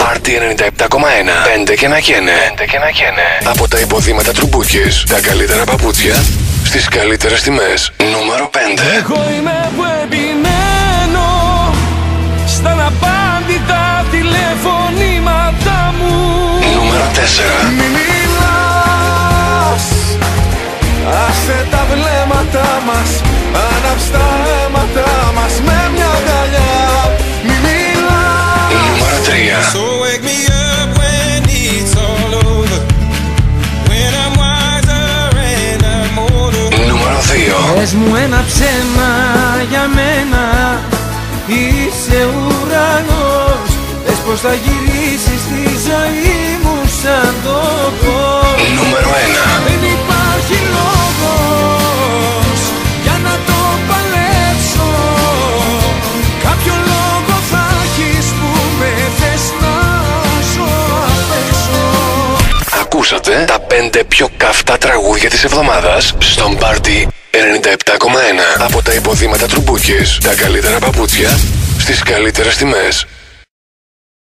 Πάρτι 97,1. 5 και να καίνε. Από τα υποδήματα Τρουμπούκες. Τα καλύτερα παπούτσια στις καλύτερες τιμές. Νούμερο 5. Εγώ είμαι που επιμένω στα αναπάντητα τηλεφωνήματά μου. Νούμερο 4. Μη μιλάς, άσε τα βλέμματα μας, άναψε τα αίματα μας με μια αγκαλιά. Μη μιλάς. Νούμερο 3. So wake me up when it's all over, when I'm wiser and I'm older. Νούμερο 2. Πες μου ένα ψέμα για μένα, είσαι ουρανός. Πες πως θα γυρίσεις στη ζωή μου σαν το φως. Νούμερο 1. Δεν υπάρχει λόγος για να το παλέψω. Κάποιο λόγο θα έχεις που με θες να ζω απ' έξω. Ακούσατε τα 5 πιο καυτά τραγούδια της εβδομάδας στον Πάρτι 97,1. Από τα υποδήματα Τρουμπούκες. Τα καλύτερα παπούτσια στις καλύτερες τιμές.